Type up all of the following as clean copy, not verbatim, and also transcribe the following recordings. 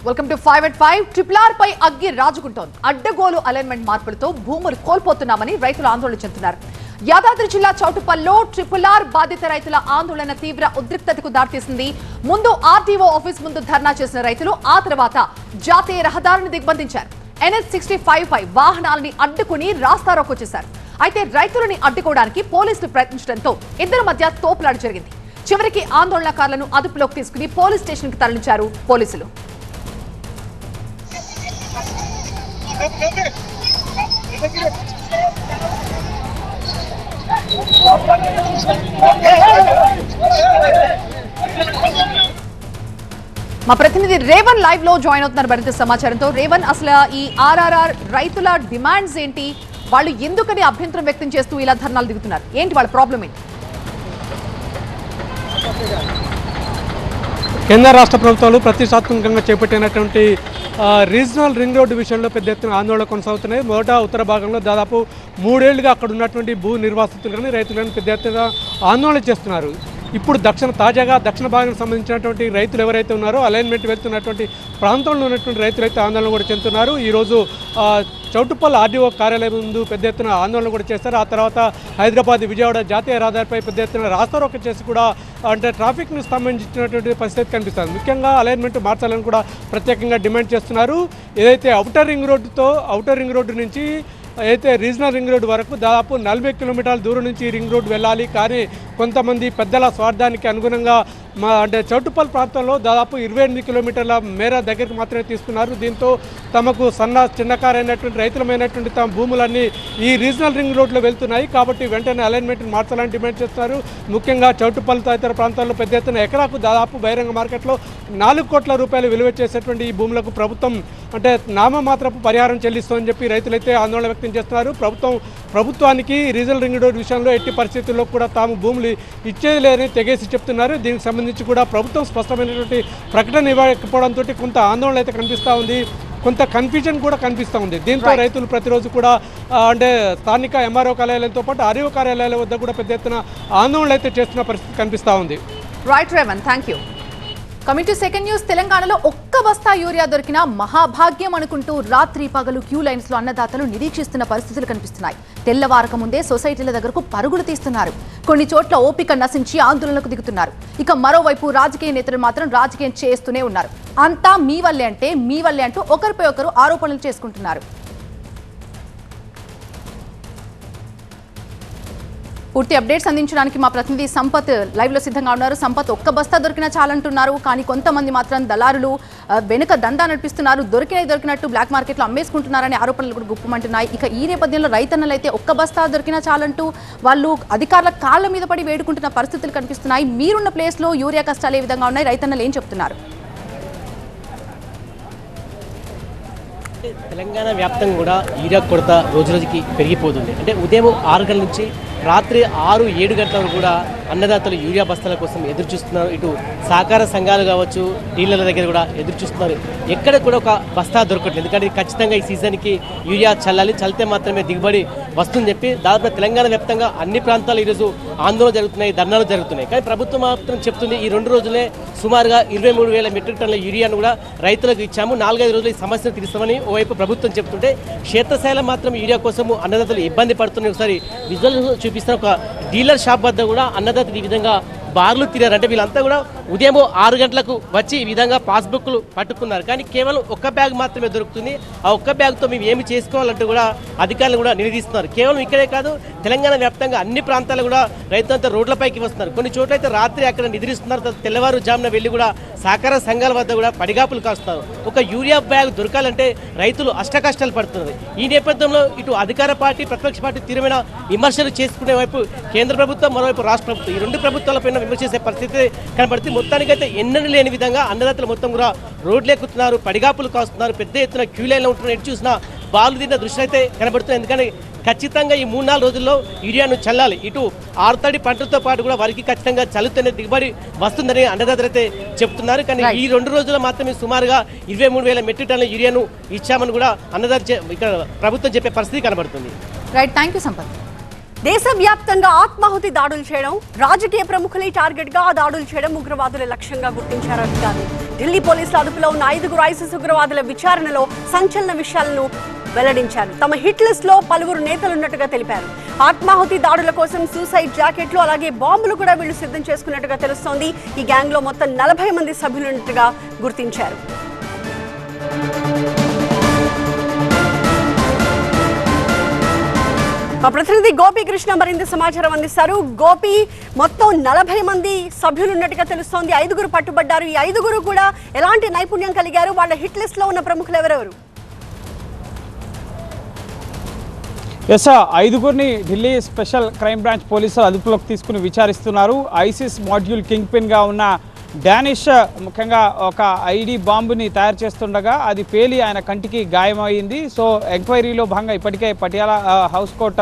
Welcome to 5 at 5. Triple R పై అగ్గి రాజుకుంటోంది. అడ్డగోలు అలైన్మెంట్ మార్పులతో భూములు కోల్పోతున్నామని రైతులు ఆందోళన చెందుతున్నారు. యాదాద్రి జిల్లా చౌటుప్పల్లో ట్రిపుల్ ఆర్ బాధిత రైతుల ఆందోళన తీవ్ర ఉద్రిక్తతకు దారితీసింది. ముందు ఆర్టీఓ ఆఫీస్ ముందు ధర్నా చేసిన రైతులు ఆ తర్వాత జాతీయ రహదారిని దిగ్బంధించారు. NH-65 పై వాహనాలని అడ్డుకుని రాస్తారోకో చేశారు. అయితే రైతులని అడ్డుకోవడానికి పోలీసులు ప్రయత్నించడంతో ఇద్దరి మధ్య తోపులాట జరిగింది. చివరికి ఆందోళనకారులను అదుపులోకి తీసుకుని పోలీస్ స్టేషన్ కు తరలించారు పోలీసులు. మా ప్రతినిధి రేవన్ లైవ్ లో జాయిన్ అవుతున్నారు మరింత సమాచారంతో. రేవన్, అసలు ఈ ఆర్ఆర్ఆర్ రైతుల డిమాండ్స్ ఏంటి? వాళ్ళు ఎందుకని అభ్యంతరం వ్యక్తం చేస్తూ ఇలా ధర్నాలు దిగుతున్నారు? ఏంటి వాళ్ళ ప్రాబ్లం ఏంటి? కేంద్ర రాష్ట్ర ప్రభుత్వాలు ప్రతిష్టాత్మకంగా చేపట్టినటువంటి రీజనల్ రింగ్ రోడ్డు విషయంలో పెద్ద ఎత్తున ఆందోళన కొనసాగుతున్నాయి. మొదట ఉత్తర భాగంలో దాదాపు 3 ఏళ్లుగా అక్కడ ఉన్నటువంటి భూ నిర్వాసితులు కానీ రైతులను పెద్ద ఎత్తున ఆందోళన చేస్తున్నారు. ఇప్పుడు తాజాగా దక్షిణ భాగానికి సంబంధించినటువంటి రైతులు ఎవరైతే ఉన్నారో అలైన్మెంట్ వెళ్తున్నటువంటి ప్రాంతంలో ఉన్నటువంటి రైతులైతే ఆందోళన కూడా చెందుతున్నారు. ఈరోజు చౌటుప్పల్ ఆర్డీఓ కార్యాలయం ముందు పెద్ద ఎత్తున ఆందోళన కూడా చేస్తారు. ఆ తర్వాత హైదరాబాద్ విజయవాడ జాతీయ రహదారిపై పెద్ద ఎత్తున రాస్తారోకో చేసి కూడా అంటే ట్రాఫిక్ను స్తంభించినటువంటి పరిస్థితి కనిపిస్తుంది. ముఖ్యంగా అలైన్మెంట్ మార్చాలని కూడా ప్రత్యేకంగా డిమాండ్ చేస్తున్నారు. ఏదైతే ఔటర్ రింగ్ రోడ్డు నుంచి అయితే రీజనల్ రింగ్ రోడ్డు వరకు దాదాపు 40 కిలోమీటర్ల దూరం నుంచి రింగ్ రోడ్డు వెళ్ళాలి. కానీ కొంతమంది పెద్దల స్వార్థానికి అనుగుణంగా అంటే చౌటుప్పల్ ప్రాంతంలో దాదాపు 28 కిలోమీటర్ల మేర దగ్గరికి మాత్రమే తీసుకున్నారు. దీంతో తమకు చిన్నకారైనటువంటి రైతులమైనటువంటి తమ భూములన్నీ ఈ రీజనల్ రింగ్ రోడ్లో వెళ్తున్నాయి. కాబట్టి వెంటనే అలైన్మెంట్ మార్చాలని డిమాండ్ చేస్తున్నారు. ముఖ్యంగా చౌటుప్పల్ తదితర ప్రాంతాల్లో పెద్ద ఎత్తున ఎకరాకు దాదాపు బహిరంగ మార్కెట్లో 4 కోట్ల రూపాయలు విలువ చేసేటువంటి ఈ భూములకు ప్రభుత్వం అంటే నామమాత్రపు పరిహారం చెల్లిస్తుందని చెప్పి రైతులైతే ఆందోళన వ్యక్తం చేస్తున్నారు. ప్రభుత్వానికి రీజనల్ రింగ్ రోడ్ విషయంలో ఎట్టి పరిస్థితుల్లో కూడా తాము భూములు ఇచ్చేది లేదని తెగేసి చెప్తున్నారు. దీనికి సంబంధించి కూడా ప్రభుత్వం స్పష్టమైనటువంటి ప్రకటన ఇవ్వకపోవడంతో కొంత ఆందోళన అయితే కనిపిస్తూ ఉంది, కొంత కన్ఫ్యూజన్ కూడా కనిపిస్తూ ఉంది. దీంతో రైతులు ప్రతిరోజు కూడా అంటే స్థానిక ఎంఆర్ఓ కార్యాలయాలతో పాటు ఆర్ఓ కార్యాలయాల వద్ద కూడా పెద్ద ఎత్తున ఆందోళనలు అయితే చేస్తున్న పరిస్థితి కనిపిస్తూ ఉంది. Right Revan, thank you. Coming to second news. తెలంగాణలో ఒక్క బస్తా యూరియా దొరికినా మహాభాగ్యం అనుకుంటూ రాత్రి పగలు క్యూ లైన్స్ లో అన్నదాతలు నిరీక్షిస్తున్న పరిస్థితులు కనిపిస్తున్నాయి. తెల్లవారక ముందే సొసైటీల దగ్గరకు పరుగులు తీస్తున్నారు. కొన్ని చోట్ల ఓపిక నశించి ఆందోళనకు దిగుతున్నారు. ఇక మరోవైపు రాజకీయ నేతలు మాత్రం రాజకీయం చేస్తూనే ఉన్నారు. అంతా మీ వల్లే అంటూ ఒకరిపై ఒకరు ఆరోపణలు చేసుకుంటున్నారు. పూర్తి అప్డేట్స్ అందించడానికి మా ప్రతినిధి సంపత్ లైవ్ లో సిద్ధంగా ఉన్నారు. సంపత్, ఒక్క బస్తా దొరికినా చాలంటున్నారు, కానీ కొంతమంది మాత్రం దళారులు వెనుక దందా నడిపిస్తున్నారు. దొరికినట్టు బ్లాక్ మార్కెట్లో అమ్మేసుకుంటున్నారనే ఆరోపణలు కూడా గుప్పమంటున్నాయి. ఇక ఈ నేపథ్యంలో రైతన్నలు అయితే ఒక్క బస్తా దొరికినా చాలంటూ వాళ్ళు అధికారుల కాళ్ల మీద పడి వేడుకుంటున్న పరిస్థితులు కనిపిస్తున్నాయి. మీరున్న ప్లేస్ లో యూరియా కష్టాలు ఏ విధంగా ఉన్నాయి? రైతన్నలు ఏం చెప్తున్నారు? తెలంగాణ వ్యాప్తంగా కూడా యూరియా కొరత రోజుకి పెరిగిపోతుంది. అంటే ఉదయం 6 గంటల నుంచి రాత్రి 6-7 గంటల వరకు కూడా అన్నదాతలు యూరియా బస్తాల కోసం ఎదురు చూస్తున్నారు. ఇటు సహకార సంఘాలు కావచ్చు, డీలర్ల దగ్గర కూడా ఎదురు చూస్తున్నారు. ఎక్కడ కూడా ఒక బస్తా దొరకట్లేదు. ఎందుకంటే ఖచ్చితంగా ఈ సీజన్కి యూరియా చల్లితే మాత్రమే దిగుబడి వస్తుందని చెప్పి దాదాపు తెలంగాణ వ్యాప్తంగా అన్ని ప్రాంతాలు ఈరోజు ఆందోళన జరుగుతున్నాయి, ధర్నాలు జరుగుతున్నాయి. కానీ ప్రభుత్వం మాత్రం చెప్తుంది ఈ 2 రోజులే సుమారుగా 23,000 మెట్రిక్ టన్నుల యూరియాను కూడా రైతులకు ఇచ్చాము, 4-5 రోజులు ఈ సమస్యను తీరుస్తామని ఓవైపు ప్రభుత్వం చెప్తుంటే క్షేత్రస్థాయిలో మాత్రం యూరియా కోసము అన్నదాతలు ఇబ్బంది పడుతున్నాయి. ఒకసారి విజువల్ చూపిస్తున్న ఒక డీలర్ షాప్ వద్ద కూడా అన్నదాతలు ఈ విధంగా బార్లు తిరారు. అంటే వీళ్ళంతా కూడా ఉదయం 6 గంటలకు వచ్చి ఈ విధంగా పాస్బుక్లు పట్టుకున్నారు. కానీ కేవలం ఒక్క బ్యాగ్ మాత్రమే దొరుకుతుంది. ఆ ఒక్క బ్యాగ్తో మేము ఏమి చేసుకోవాలంటూ కూడా అధికారులు కూడా నిలదీస్తున్నారు. కేవలం ఇక్కడే కాదు, తెలంగాణ వ్యాప్తంగా అన్ని ప్రాంతాలు కూడా రైతులంతా రోడ్లపైకి వస్తున్నారు. కొన్ని చోట్ల అయితే రాత్రి అక్కడ నిద్రిస్తున్నారు. తెల్లవారుజామున వెళ్ళి కూడా సహకార సంఘాల వద్ద కూడా పడిగాపులు కాస్తున్నారు. ఒక యూరియా బ్యాగ్ దొరకాలంటే రైతులు అష్టకష్టాలు పడుతున్నారు. ఈ నేపథ్యంలో ఇటు అధికార పార్టీ, ప్రతిపక్ష పార్టీ తీవ్రమైన విమర్శలు చేసుకునే వైపు కేంద్ర ప్రభుత్వం, మరోవైపు రాష్ట్ర ప్రభుత్వం, ఈ 2 ప్రభుత్వాలపైన విమర్శ చేసే పరిస్థితి కనబడుతుంది. మొత్తానికైతే ఎన్నడూ లేని విధంగా అన్నదాతలు మొత్తం కూడా రోడ్లెక్కుతున్నారు, పడిగాపులు కాస్తున్నారు, పెద్ద ఎత్తున క్యూ లైన్లో ఉంటున్నారు. ఎటు చూసినా బాలు తిన్న దృష్టి అయితే కనబడుతుంది. ఎందుకంటే ఖచ్చితంగా ఈ 3-4 రోజుల్లో యూరియాను చల్లాలి. ఇటు ఆరుతడి పంటలతో పాటు కూడా వారికి ఖచ్చితంగా చల్లుతూనే దిగుబడి వస్తుందని అన్నదాతలు అయితే చెప్తున్నారు. కానీ ఈ 2 రోజుల్లో మాత్రమే సుమారుగా 23,000 మెట్రిక్ టన్నుల యూరియాను ఇచ్చామని కూడా అన్నదాత ఇక్కడ ప్రభుత్వం చెప్పే పరిస్థితి కనబడుతుంది. Right, thank you Sampath. దేశవ్యాప్తంగా ఆత్మాహుతి దాడులు చేయడం, రాజకీయ ప్రముఖులే టార్గెట్ గా దాడులు చేయడం ఉగ్రవాదుల లక్ష్యంగా గుర్తించారు అధికారులు. ఢిల్లీ పోలీసుల అదుపులో ఉన్న 5 ఐసిస్ ఉగ్రవాదుల విచారణలో సంచలన విషయాలను వెల్లడించారు. తమ హిట్ లిస్ట్ లో పలువురు నేతలున్నట్టుగా తెలిపారు. ఆత్మాహుతి దాడుల కోసం సూసైడ్ జాకెట్లు అలాగే బాంబులు కూడా వీళ్ళు సిద్ధం చేసుకున్నట్టుగా తెలుస్తోంది. ఈ గ్యాంగ్ లో మొత్తం 40 మంది సభ్యులున్నట్టుగా గుర్తించారు. మా ప్రతినిధి గోపీకృష్ణ మరింత సమాచారం అందిస్తారు. గోపి, మొత్తం 40 మంది సభ్యులు ఉన్నట్టుగా తెలుస్తోంది. 5 పట్టుబడ్డారు. ఈ 5 కూడా ఎలాంటి నైపుణ్యం కలిగారు? వాళ్ళ హిట్ లిస్ట్ లో ఉన్న ప్రముఖులు ఎవరెవరు? Yes, 5 Delhi special crime branch పోలీసులు అదుపులోకి తీసుకుని విచారిస్తున్నారు. ఐసిస్ మాడ్యూల్ కింగ్ పిన్గా ఉన్న డానిష్ ముఖ్యంగా ఒక ఐడి బాంబుని తయారు చేస్తుండగా అది పేలి ఆయన కంటికి గాయమైంది. సో ఎంక్వైరీలో భాగంగా ఇప్పటికే పటియాలా హౌస్ కోర్ట్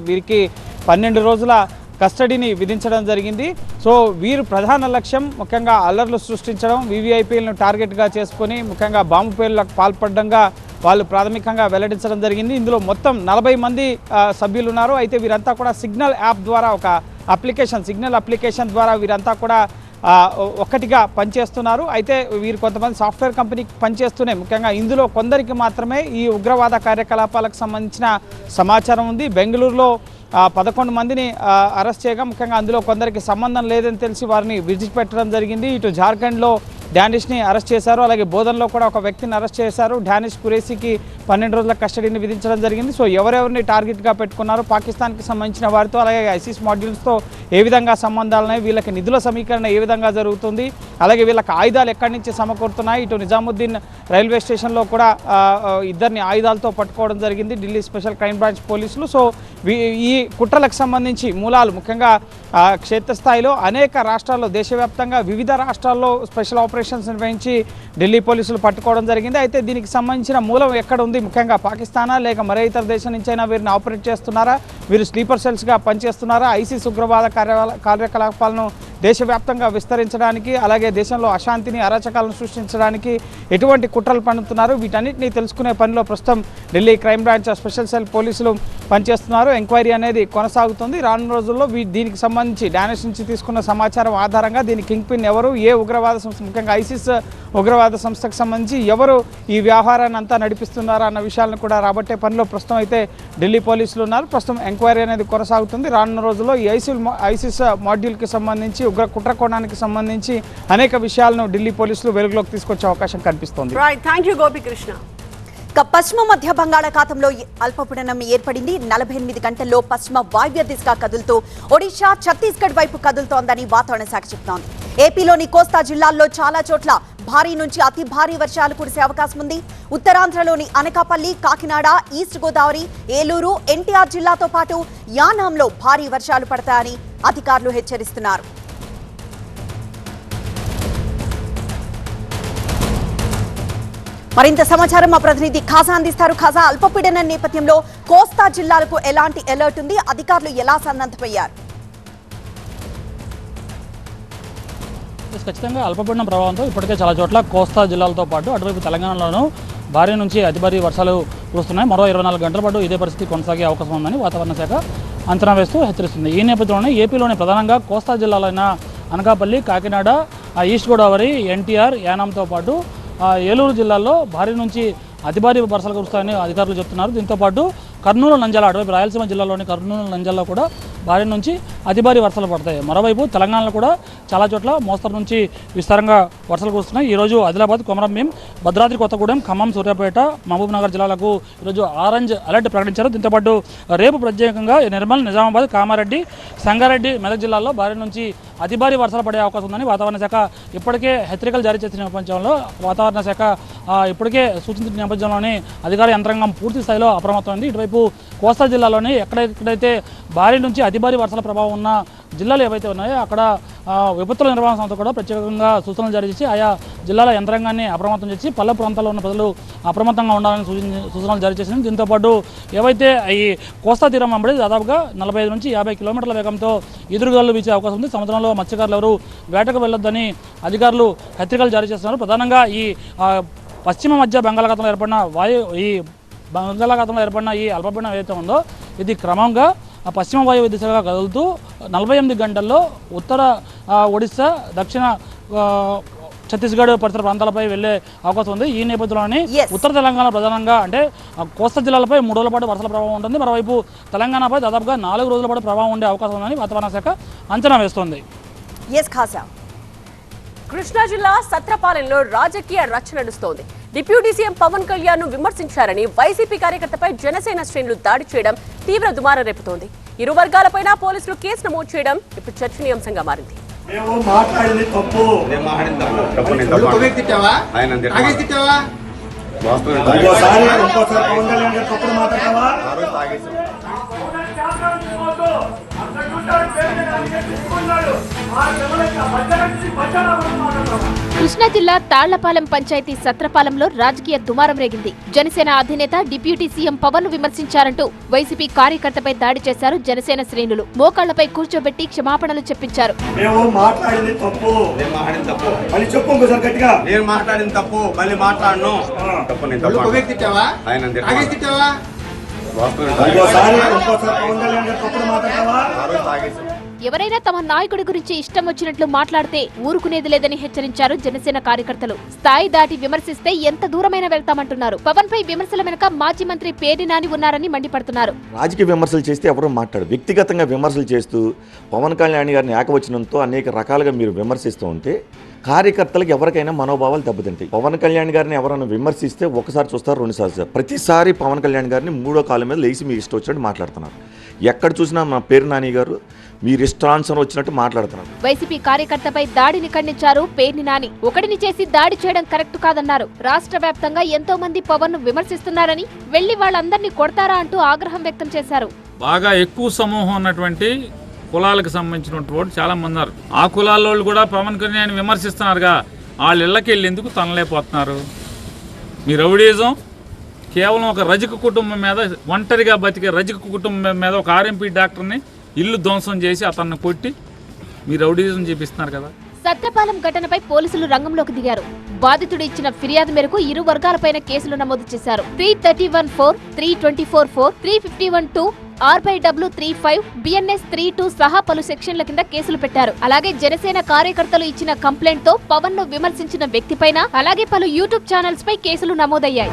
వీరికి 12 రోజుల కస్టడీని విధించడం జరిగింది. సో వీరు ప్రధాన లక్ష్యం ముఖ్యంగా అల్లర్లు సృష్టించడం, వివిఐపీలను టార్గెట్గా చేసుకొని ముఖ్యంగా బాంబు పేలులకు పాల్పడడంగా వాళ్ళు ప్రాథమికంగా వెల్లడించడం జరిగింది. ఇందులో మొత్తం 40 మంది సభ్యులు ఉన్నారు. అయితే వీరంతా కూడా సిగ్నల్ యాప్ ద్వారా ఒక సిగ్నల్ అప్లికేషన్ ద్వారా వీరంతా కూడా ఒక్కటిగా పనిచేస్తున్నారు. అయితే వీరు కొంతమంది సాఫ్ట్వేర్ కంపెనీకి పనిచేస్తూనే ముఖ్యంగా ఇందులో కొందరికి మాత్రమే ఈ ఉగ్రవాద కార్యకలాపాలకు సంబంధించిన సమాచారం ఉంది. బెంగళూరులో 11 మందిని అరెస్ట్ చేయగా ముఖ్యంగా అందులో కొందరికి సంబంధం లేదని తెలిసి వారిని విడిచిపెట్టడం జరిగింది. ఇటు జార్ఖండ్లో డానిష్ని అరెస్ట్ చేశారు. అలాగే బోధన్లో కూడా ఒక వ్యక్తిని అరెస్ట్ చేశారు. డానిష్ కురేసీకి 12 రోజుల కస్టడీని విధించడం జరిగింది. సో ఎవరెవరిని టార్గెట్గా పెట్టుకున్నారు, పాకిస్తాన్కి సంబంధించిన వారితో అలాగే ఐసిస్ మాడ్యూల్స్తో ఏ విధంగా సంబంధాలున్నాయి, వీళ్ళకి నిధుల సమీకరణ ఏ విధంగా జరుగుతుంది, అలాగే వీళ్ళకి ఆయుధాలు ఎక్కడి నుంచి సమకూరుతున్నాయి. ఇటు నిజాముద్దీన్ రైల్వే స్టేషన్లో కూడా 2 ఆయుధాలతో పట్టుకోవడం జరిగింది ఢిల్లీ స్పెషల్ క్రైమ్ బ్రాంచ్ పోలీసులు. సో ఈ కుట్రలకు సంబంధించి మూలాలు ముఖ్యంగా క్షేత్రస్థాయిలో అనేక రాష్ట్రాల్లో దేశవ్యాప్తంగా వివిధ రాష్ట్రాల్లో స్పెషల్ ఆపరేషన్స్ నిర్వహించి ఢిల్లీ పోలీసులు పట్టుకోవడం జరిగింది. అయితే దీనికి సంబంధించిన మూలం ఎక్కడ ఉంది, ముఖ్యంగా పాకిస్తానా లేక మరే ఇతర దేశం నుంచైనా వీరిని ఆపరేట్ చేస్తున్నారా, వీరు స్లీపర్ సెల్స్గా పనిచేస్తున్నారా, ఐసిస్ ఉగ్రవాద కార్యకలాపాలను దేశవ్యాప్తంగా విస్తరించడానికి అలాగే దేశంలో అశాంతిని అరాచకాలను సృష్టించడానికి ఎటువంటి కుట్రలు పన్నుతున్నారు, వీటన్నిటిని తెలుసుకునే పనిలో ప్రస్తుతం Delhi crime branch special cell పోలీసులు పనిచేస్తున్నారు. ఎంక్వైరీ అనేది కొనసాగుతుంది. రానున్న రోజుల్లో దీనికి సంబంధించి డానిష్ నుంచి తీసుకున్న సమాచారం ఆధారంగా దీని కింగ్ పిన్ ఎవరు, ఏ ఉగ్రవాద సంస్థ ముఖ్యంగా ఐసిస్ ఉగ్రవాద సంస్థకు సంబంధించి ఎవరు ఈ వ్యవహారాన్ని అంతా నడిపిస్తున్నారా అన్న విషయాలను కూడా రాబట్టే పనిలో ప్రస్తుతం అయితే ఢిల్లీ పోలీసులు ఉన్నారు. ప్రస్తుతం ఎంక్వైరీ అనేది కొనసాగుతుంది. రానున్న రోజుల్లో ఈ ఐసిస్ మాడ్యూల్కి సంబంధించి ఉగ్ర కుట్రకోణానికి సంబంధించి అనేక విషయాలను ఢిల్లీ పోలీసులు వెలుగులోకి తీసుకొచ్చే అవకాశం కనిపిస్తోంది. Thank you Gopikrishna. పశ్చిమ మధ్య బంగాళాఖాతంలో అల్పపీడనం ఏర్పడింది. 48 గంటల్లో పశ్చిమ వాయువ్య దిశగా కదులుతూ ఒడిశా, ఛత్తీస్గఢ్ వైపు కదులుతోందని వాతావరణ శాఖ చెబుతోంది. ఏపీలోని కోస్తా జిల్లాల్లో చాలా చోట్ల భారీ నుంచి అతి భారీ వర్షాలు కురిసే అవకాశం ఉంది. ఉత్తరాంధ్రలోని అనకాపల్లి, కాకినాడ, ఈస్ట్ గోదావరి, ఏలూరు, ఎన్టీఆర్ జిల్లాతో పాటు యానాంలో భారీ వర్షాలు పడతాయని అధికారులు హెచ్చరిస్తున్నారు. మరింత సమాచారం మా ప్రతినిధి ఖాజా అందిస్తారు. ఖాజా, అల్పపీడనం నేపథ్యంలో కోస్తా జిల్లాలకు ఎలాంటి అలర్ట్ ఉంది, అధికారులు ఎలా సన్నద్ధమయ్యారు? ఖచ్చితంగా అల్పపీడనం ప్రభావంతో ఇప్పటికే చాలా చోట్ల కోస్తా జిల్లాలతో పాటు అటువైపు తెలంగాణలోనూ భారీ నుంచి అతి భారీ వర్షాలు కురుస్తున్నాయి. మరో 24 గంటల పాటు ఇదే పరిస్థితి కొనసాగే అవకాశం ఉందని వాతావరణ శాఖ అంచనా వేస్తూ హెచ్చరిస్తుంది. ఈ నేపథ్యంలోనే ఏపీలోని ప్రధానంగా కోస్తా జిల్లాలైన అనకాపల్లి, కాకినాడ, ఈస్ట్ గోదావరి, ఎన్టీఆర్, యానాంతో పాటు ఏలూరు జిల్లాల్లో భారీ నుంచి అతి భారీ వర్షాలు కురుస్తాయని అధికారులు చెప్తున్నారు. దీంతోపాటు కర్నూలు, నంద్యాల అటువైపు రాయలసీమ జిల్లాలోని కర్నూలు, నంద్యాలలో కూడా భారీ నుంచి అతి భారీ వర్షాలు పడతాయి. మరోవైపు తెలంగాణలో కూడా చాలా చోట్ల మోస్తరు నుంచి విస్తారంగా వర్షాలు కురుస్తున్నాయి. ఈరోజు ఆదిలాబాద్, కొమరంభీం, భద్రాద్రి కొత్తగూడెం, ఖమ్మం, సూర్యాపేట, మహబూబ్నగర్ జిల్లాలకు ఈరోజు ఆరెంజ్ అలర్ట్ ప్రకటించారు. దీంతోపాటు రేపు ప్రత్యేకంగా నిర్మల్, నిజామాబాద్, కామారెడ్డి, సంగారెడ్డి, మెదక్ జిల్లాల్లో భారీ నుంచి అతి భారీ వర్షాలు పడే అవకాశం ఉందని వాతావరణ శాఖ ఇప్పటికే హెచ్చరికలు జారీ చేసిన నేపథ్యంలో వాతావరణ శాఖ ఇప్పటికే సూచించిన నేపథ్యంలోనే అధికార యంత్రాంగం పూర్తి స్థాయిలో అప్రమత్తమైంది. ఇటువైపు కోస్తా జిల్లాలోని ఎక్కడైతే భారీ నుంచి అతి భారీ వర్షాల ప్రభావం ఉన్న జిల్లాలు ఏవైతే ఉన్నాయో అక్కడ విపత్తుల నిర్వహణ సంస్థ కూడా ప్రత్యేకంగా సూచనలు జారీ చేసి ఆయా జిల్లాల యంత్రాంగాన్ని అప్రమత్తం చేసి పల్లె ప్రాంతాల్లో ఉన్న ప్రజలు అప్రమత్తంగా ఉండాలని సూచనలు జారీ చేసింది. దీంతోపాటు ఏవైతే ఈ కోస్తా తీరం వెంబడి దాదాపుగా 45 నుంచి 50 కిలోమీటర్ల వేగంతో ఎదురుగాలు వీచే అవకాశం ఉంది. సముద్రంలో మత్స్యకారులు ఎవరు వేటకు వెళ్లొద్దని అధికారులు హెచ్చరికలు జారీ చేస్తున్నారు. ప్రధానంగా ఈ పశ్చిమ మధ్య బంగాళాఖాతంలో ఏర్పడిన ఈ అల్పపీడనం ఏదైతే ఉందో ఇది క్రమంగా పశ్చిమ వాయువ్య దిశగా కదులుతూ 48 గంటల్లో ఉత్తర ఒడిశా, దక్షిణ ఛత్తీస్గఢ్ పరిసర ప్రాంతాలపై వెళ్లే అవకాశం ఉంది. ఈ నేపథ్యంలోని Yes. ఉత్తర తెలంగాణ ప్రధానంగా అంటే కోస్తా జిల్లాలపై 3 రోజుల పాటు వర్షాల ప్రభావం ఉంటుంది. మరోవైపు తెలంగాణపై దాదాపుగా 4 రోజుల పాటు ప్రభావం ఉండే అవకాశం ఉందని వాతావరణ శాఖ అంచనా వేస్తోంది. కృష్ణా జిల్లా సత్రపాలెంలో రాజకీయ రచ్చ నడుస్తోంది. డిప్యూటీ సీఎం పవన్ కళ్యాణ్ ను విమర్శించారని వైసీపీ కార్యకర్తపై జనసేన శ్రేణులు దాడి చేయడం తీవ్ర దుమారం రేపుతోంది. ఇరు వర్గాలపైన పోలీసులు కేసు నమోదు చేయడం ఇప్పుడు చర్చనీయాంశంగా మారింది. కృష్ణా జిల్లా తాళ్లపాలెం పంచాయతీ సత్రపాలెంలో రాజకీయ దుమారం రేగింది. జనసేన అధినేత డిప్యూటీ సీఎం పవన్ ను విమర్శించారంటూ వైసీపీ కార్యకర్తపై దాడి చేశారు జనసేన శ్రేణులు. మోకాళ్లపై కూర్చోబెట్టి క్షమాపణలు చెప్పించారు. ఎవరైనా తమ నాయకుడి గురించి ఇష్టం వచ్చినట్లు మాట్లాడితే ఊరుకునేది లేదని హెచ్చరించారు జనసేన కార్యకర్తలు. స్థాయి దాటి విమర్శిస్తే ఎంత దూరమైనా వెళ్తామంటున్నారు. పవన్ పై విమర్శల వెనుక మాజీ మంత్రి పేర్ని నాని ఉన్నారని మండిపడుతున్నారు. రాజకీయ విమర్శలు చేస్తే ఎవరు మాట్లాడు, వ్యక్తిగతంగా విమర్శలు చేస్తూ పవన్ కళ్యాణ్ గారిని ఏకవచనంతో అనేక రకాలుగా మీరు విమర్శిస్తూ ఉంటే కార్యకర్తలకు ఎవరికైనా మనోభావాలు దెబ్బతింటాయి. పవన్ కళ్యాణ్ గారిని ఎవరైనా విమర్శిస్తే ఒకసారి చూస్తారు, రెండుసార్లు చూస్తారు. ప్రతిసారి పవన్ కళ్యాణ్ గారిని 3వ కాలం మీద లేచి మీరు ఇష్టం వచ్చినట్టు మాట్లాడుతున్నారు. ఎక్కడ చూసినా మా పేరు నాని గారు మీరు ఇష్టానుసారం వచ్చినట్టు మాట్లాడుతున్నారు. వైసీపీ కార్యకర్తపై దాడిని ఖండించారు పేర్ని నాని. ఒకటిని చేసి దాడి చేయడం కరెక్ట్ కాదన్నారు. రాష్ట్ర వ్యాప్తంగా ఎంతో మంది పవన్ ను విమర్శిస్తున్నారని, వెళ్లి వాళ్ళందరినీ కొడతారా అంటూ ఆగ్రహం వ్యక్తం చేశారు. బాగా ఎక్కువ సమూహం ఉన్నటువంటి కులాలకు సంబంధించినటువంటి చాలా మంది ఉన్నారు. ఆ కులాల వాళ్ళు కూడా పవన్ కళ్యాణ్ విమర్శిస్తున్నారుగా, వాళ్ళ ఇళ్ళకి వెళ్ళి ఎందుకు తనలేకపోతున్నారు? మీ రౌడీజం కేవలం ఒక రజక కుటుంబం మీద, ఒంటరిగా బతికే రజక కుటుంబం మీద ఒక ఆర్ఎంపీ డాక్టర్ని ఇల్లు ధ్వంసం చేసి అతన్ని కొట్టి మీ రౌడీజం చేపిస్తున్నారు కదా. సత్రపాలెం ఘటనపై పోలీసులు రంగంలోకి దిగారు. బాధితుడు ఇచ్చిన ఫిర్యాదు మేరకు ఇరు వర్గాలపైన కేసులు నమోదు చేశారు. 331-4, 324-4, 351-2, RW35, BNS 32 సహా పలు సెక్షన్ల కింద కేసులు పెట్టారు. అలాగే జనసేన కార్యకర్తలు ఇచ్చిన కంప్లైంట్ తో పవన్ ను విమర్శించిన వ్యక్తిపైన, అలాగే పలు యూట్యూబ్ ఛానల్స్ పై కేసులు నమోదయ్యాయి.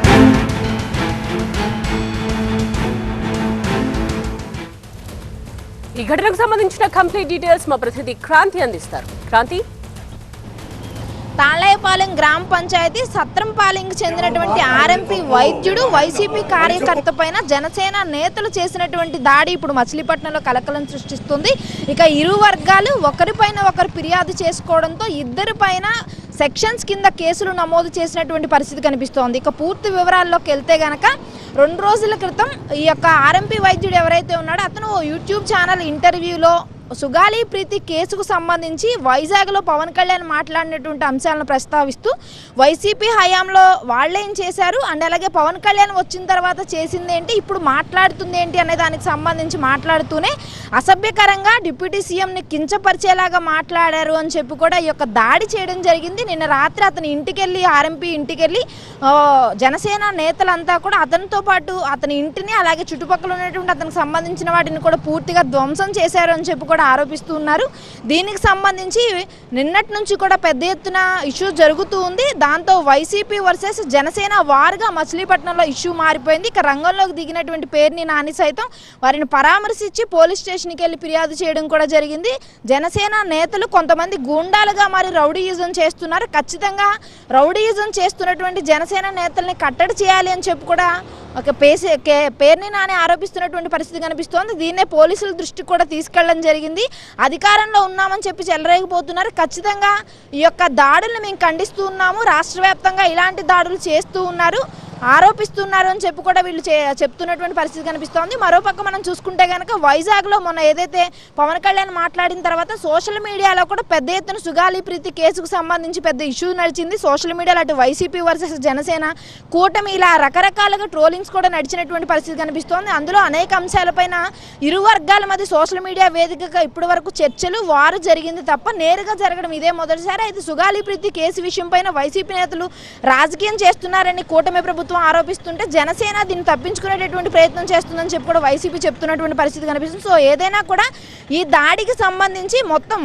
ఈ ఘటనకు సంబంధించిన కంప్లీట్ డీటెయిల్స్ మా ప్రతినిధి క్రాంతి అందిస్తారు. క్రాంతి, తాళాయపాలెం గ్రామ పంచాయతీ సత్రంపాలెంకి చెందినటువంటి ఆర్ఎంపీ వైద్యుడు వైసీపీ కార్యకర్త పైన జనసేన నేతలు చేసినటువంటి దాడి ఇప్పుడు మచిలీపట్నంలో కలకలం సృష్టిస్తుంది. ఇక ఇరు వర్గాలు ఒకరిపైన ఒకరు ఫిర్యాదు చేసుకోవడంతో ఇద్దరి పైన సెక్షన్స్ కింద కేసులు నమోదు చేసినటువంటి పరిస్థితి కనిపిస్తోంది. ఇక పూర్తి వివరాల్లోకి వెళ్తే గనక 2 రోజుల క్రితం ఈ యొక్క ఆర్ఎంపీ వైద్యుడు ఎవరైతే ఉన్నాడో అతను యూట్యూబ్ ఛానల్ ఇంటర్వ్యూలో సుగాలి ప్రీతి కేసుకు సంబంధించి వైజాగ్లో పవన్ కళ్యాణ్ మాట్లాడినటువంటి అంశాలను ప్రస్తావిస్తూ వైసీపీ హయాంలో వాళ్ళేం చేశారు అండ్ అలాగే పవన్ కళ్యాణ్ వచ్చిన తర్వాత చేసింది ఏంటి, ఇప్పుడు మాట్లాడుతుంది ఏంటి అనే దానికి సంబంధించి మాట్లాడుతూనే అసభ్యకరంగా డిప్యూటీ సీఎంని కించపరిచేలాగా మాట్లాడారు అని చెప్పి కూడా ఈ యొక్క దాడి చేయడం జరిగింది. నిన్న రాత్రి అతని ఇంటికెళ్ళి, ఆర్ఎంపీ ఇంటికెళ్ళి జనసేన నేతలంతా కూడా అతనితో పాటు అతని ఇంటిని అలాగే చుట్టుపక్కల ఉన్నటువంటి అతనికి సంబంధించిన వాటిని కూడా పూర్తిగా ధ్వంసం చేశారు అని చెప్పి ఆరోపిస్తూ ఉన్నారు. దీనికి సంబంధించి నిన్నటి నుంచి కూడా పెద్ద ఎత్తున ఇష్యూ జరుగుతూ ఉంది. దాంతో వైసీపీ వర్సెస్ జనసేన వారుగా మచిలీపట్నంలో ఇష్యూ మారిపోయింది. ఇక రంగంలోకి దిగినటువంటి పేర్ని నాని సైతం వారిని పరామర్శించి పోలీస్ స్టేషన్కి వెళ్ళి ఫిర్యాదు చేయడం కూడా జరిగింది. జనసేన నేతలు కొంతమంది గూండాలుగా మరి రౌడీయిజం చేస్తున్నారు, ఖచ్చితంగా రౌడీయిజం చేస్తున్నటువంటి జనసేన నేతల్ని కట్టడి చేయాలి అని చెప్పి కూడా ఒక పేర్ని నాని ఆరోపిస్తున్నటువంటి పరిస్థితి కనిపిస్తోంది. దీన్నే పోలీసుల దృష్టికి కూడా తీసుకెళ్లడం జరిగింది. అధికారంలో ఉన్నామని చెప్పి చెలరేగిపోతున్నారు. ఖచ్చితంగా ఈ యొక్క దాడులను మేము ఖండిస్తూ ఉన్నాము, రాష్ట్ర వ్యాప్తంగా ఇలాంటి దాడులు చేస్తూ ఉన్నారు, ఆరోపిస్తున్నారు అని చెప్పి కూడా వీళ్ళు చెప్తున్నటువంటి పరిస్థితి కనిపిస్తోంది. మరోపక్క మనం చూసుకుంటే కనుక వైజాగ్లో మొన్న ఏదైతే పవన్ కళ్యాణ్ మాట్లాడిన తర్వాత సోషల్ మీడియాలో కూడా పెద్ద ఎత్తున సుగాలి ప్రీతి కేసుకు సంబంధించి పెద్ద ఇష్యూ నడిచింది. సోషల్ మీడియాలో అటు వైసీపీ వర్సెస్ జనసేన కూటమి ఇలా రకరకాలుగా ట్రోలింగ్స్ కూడా నడిచినటువంటి పరిస్థితి కనిపిస్తోంది. అందులో అనేక అంశాలపైన ఇరు వర్గాల మధ్య సోషల్ మీడియా వేదికగా ఇప్పటి వరకు చర్చలు వారు జరిగింది తప్ప నేరుగా జరగడం ఇదే మొదటిసారి. అయితే సుగాలి ప్రీతి కేసు విషయం పైన వైసీపీ నేతలు రాజకీయం చేస్తున్నారని కూటమి ప్రభుత్వం ఆరోపిస్తుంటే జనసేన దీన్ని తప్పించుకునేటటువంటి ప్రయత్నం చేస్తుందని చెప్పి కూడా వైసీపీ చెప్తున్నటువంటి పరిస్థితి కనిపిస్తుంది. సో ఏదైనా కూడా ఈ దాడికి సంబంధించి మొత్తం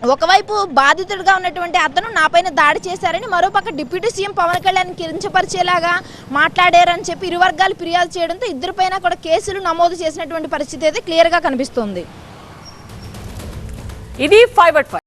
ఒకవైపు బాధితుడిగా ఉన్నటువంటి అతను నాపైన దాడి చేశారని, మరోపక్క డిప్యూటీ సీఎం పవన్ కళ్యాణ్ కించపరిచేలాగా మాట్లాడారని చెప్పి ఇరు వర్గాలు ఫిర్యాదు చేయడంతో ఇద్దరిపైన కూడా కేసులు నమోదు చేసినటువంటి పరిస్థితి అయితే క్లియర్గా కనిపిస్తుంది. ఇది 5/5.